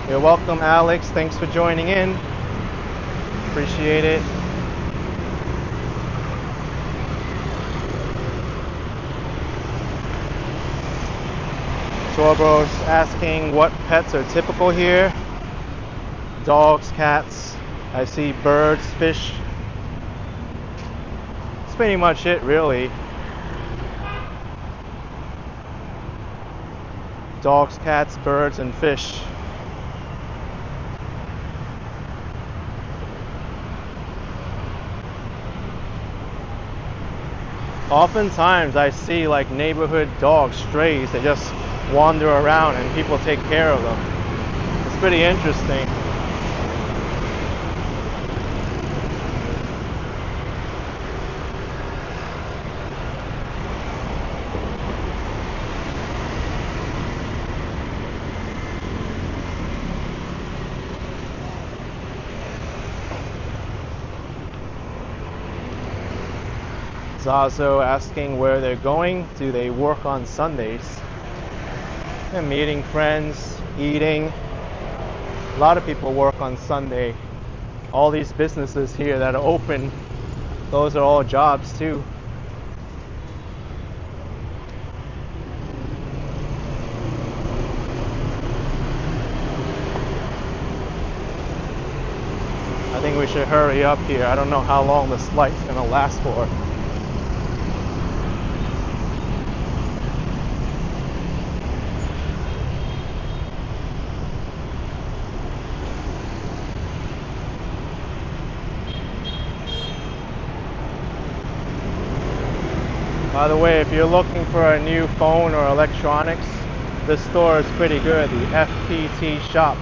You're welcome, Alex. Thanks for joining in. Appreciate it. Torbo's asking what pets are typical here. Dogs, cats. I see birds, fish. That's pretty much it, really. Dogs, cats, birds, and fish. Oftentimes I see like neighborhood dogs, strays, they just wander around and people take care of them. It's pretty interesting. Also asking where they're going. Do they work on Sundays? And meeting friends, eating. A lot of people work on Sunday. All these businesses here that are open, those are all jobs too. we should hurry up here. I don't know how long this light's gonna last for. By the way, if you're looking for a new phone or electronics, this store is pretty good, the FPT shop.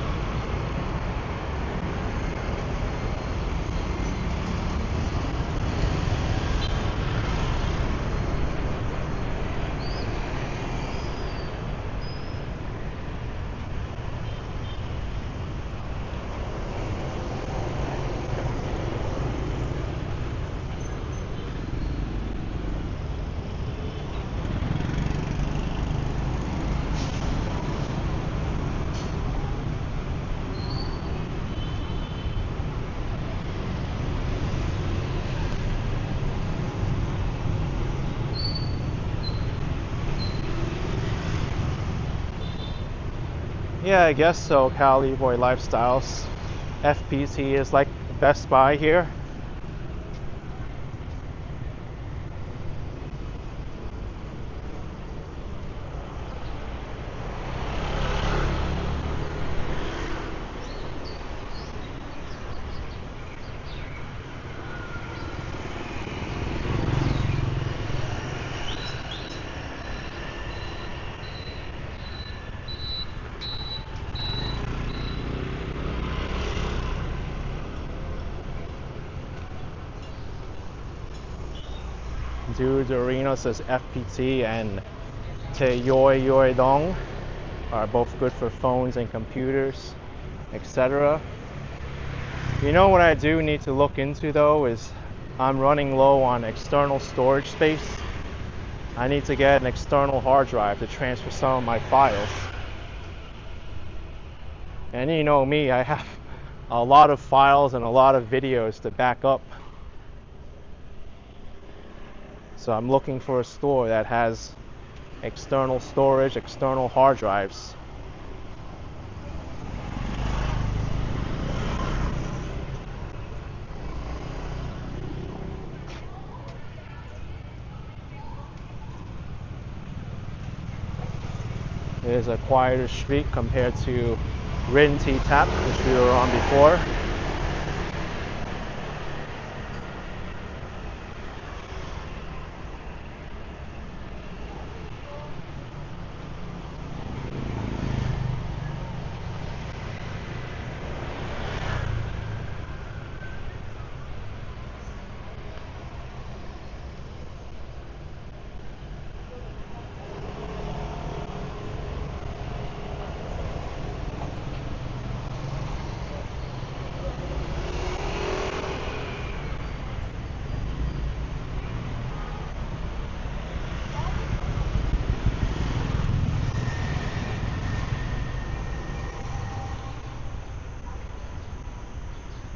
Yeah, I guess so, Cali Boy Lifestyles. FPT is like Best Buy here. Dude's Arena says FPT and Te Yoi Yoi Dong are both good for phones and computers, etc. You know what I do need to look into though is I'm running low on external storage space. I need to get an external hard drive to transfer some of my files. And you know me, I have a lot of files and a lot of videos to back up. So I'm looking for a store that has external storage, external hard drives. It is a quieter street compared to Rin T Tap, which we were on before.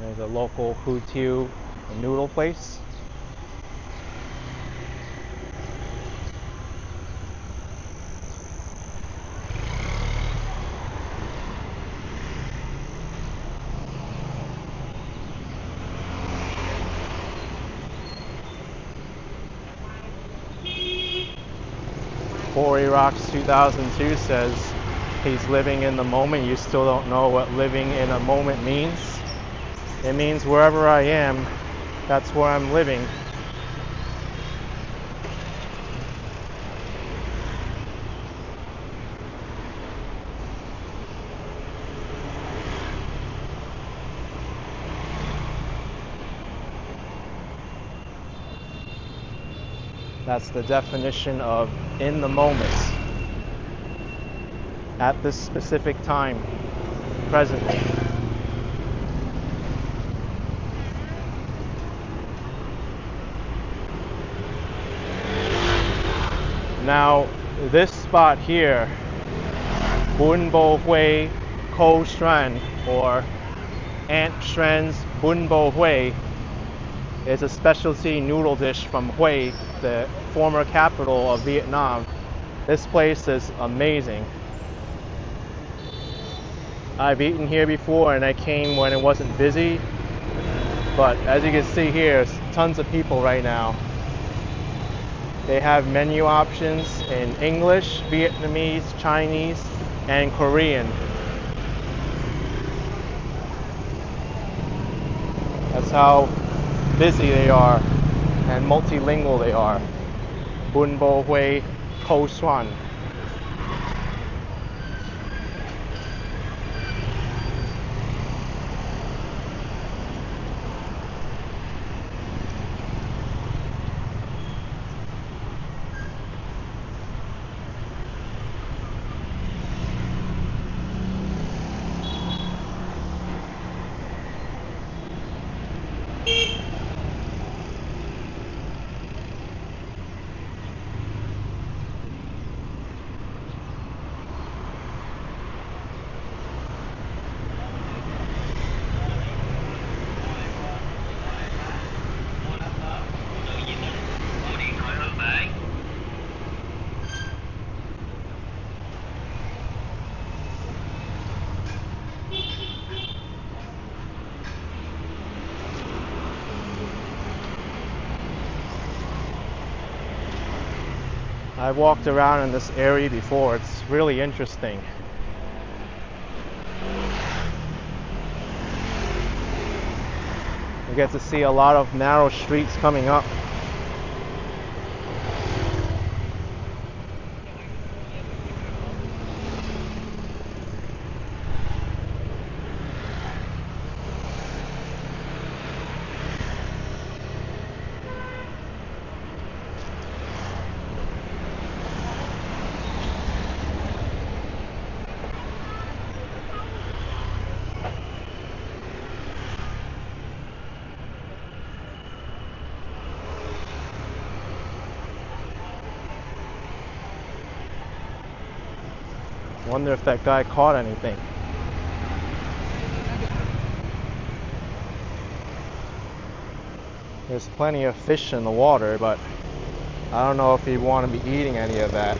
There's a local Hutiu noodle place. Corey Rocks 2002 says he's living in the moment. You still don't know what living in a moment means. It means wherever I am, that's where I'm living. That's the definition of in the moment, at this specific time, presently. Now, this spot here, Bunbo Hui Ko Stran, or Ant Stran's Bunbo Hui, is a specialty noodle dish from Hue, the former capital of Vietnam. This place is amazing. I've eaten here before and I came when it wasn't busy. But as you can see here, tons of people right now. They have menu options in English, Vietnamese, Chinese, and Korean. That's how busy they are and multilingual they are. Bun Bo Hui Ko Suan. I've walked around in this area before. It's really interesting. You get to see a lot of narrow streets coming up. Wonder if that guy caught anything. There's plenty of fish in the water, but I don't know if he'd want to be eating any of that.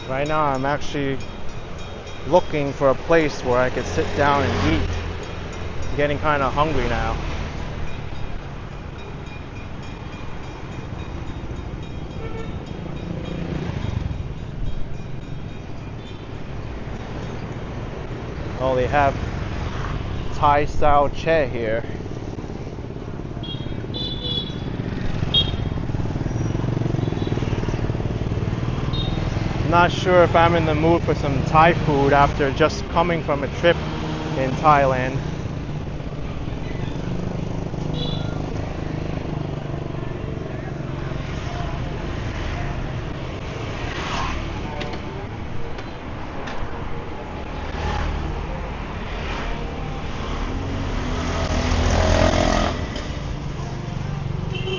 Right now I'm actually looking for a place where I could sit down and eat. I'm getting kind of hungry now. Oh, they have Thai style chair here. Not sure if I'm in the mood for some Thai food after just coming from a trip in Thailand.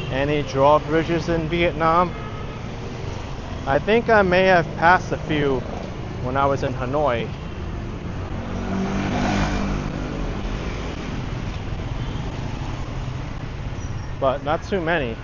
Any drawbridges in Vietnam? I think I may have passed a few when I was in Hanoi. But not too many.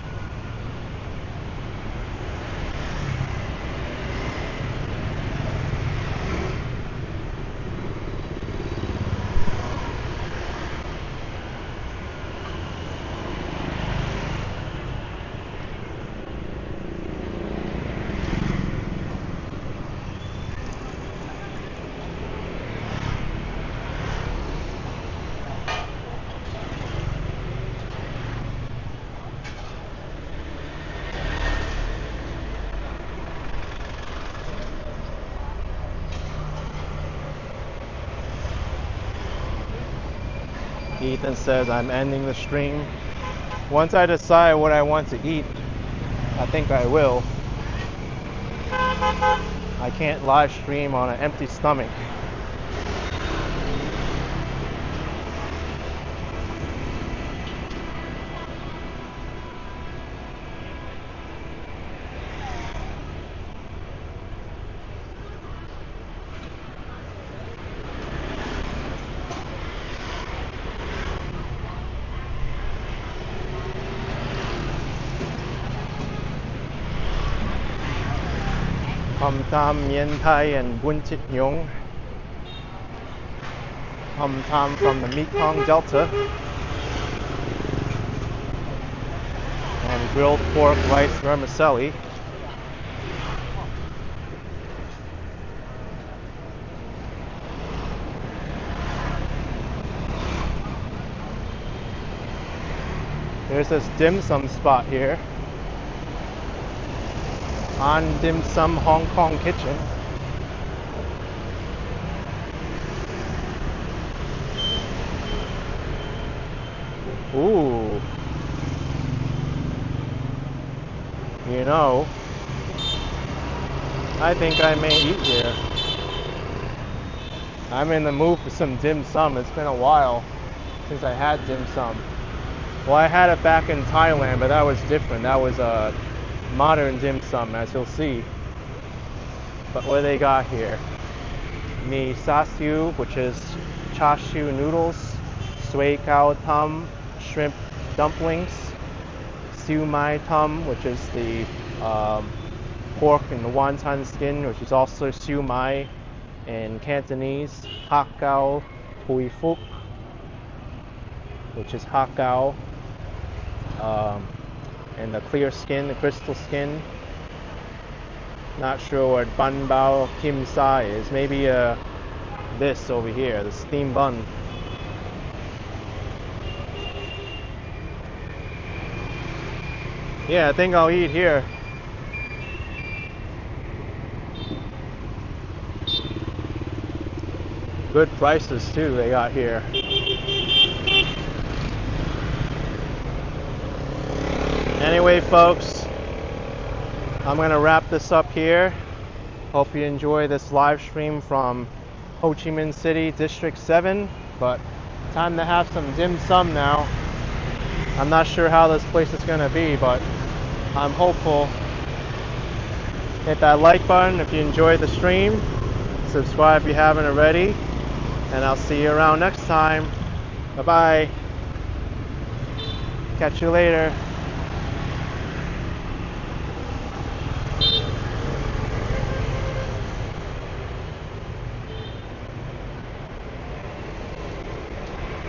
Ethan says I'm ending the stream. Once I decide what I want to eat, I think I will. I can't live stream on an empty stomach. Hom Tam, Mien Thai, and Bun Chit Nyong. Hom Tam from the Mekong Delta. And grilled pork rice vermicelli. There's this dim sum spot here. On Dim Sum Hong Kong Kitchen. Ooh. You know, I think I may eat here. I'm in the mood for some dim sum. It's been a while since I had dim sum. Well, I had it back in Thailand, but that was different. That was a modern dim sum, as you'll see. But what do they got here? Mi sasiu, which is char siu noodles, sui cow tum, shrimp dumplings, siu mai tum, which is the pork and the wonton skin, which is also siu mai in Cantonese, hak gao hui fuk, which is hak gao, and the clear skin, the crystal skin. Not sure what bun bao kim sa is. Maybe this over here, the steamed bun. Yeah, I think I'll eat here. Good prices too they got here. Anyway, folks, I'm gonna wrap this up here. Hope you enjoy this live stream from Ho Chi Minh City, District 7. But time to have some dim sum now. I'm not sure how this place is gonna be, but I'm hopeful. Hit that like button if you enjoyed the stream. Subscribe if you haven't already. And I'll see you around next time. Bye-bye. Catch you later.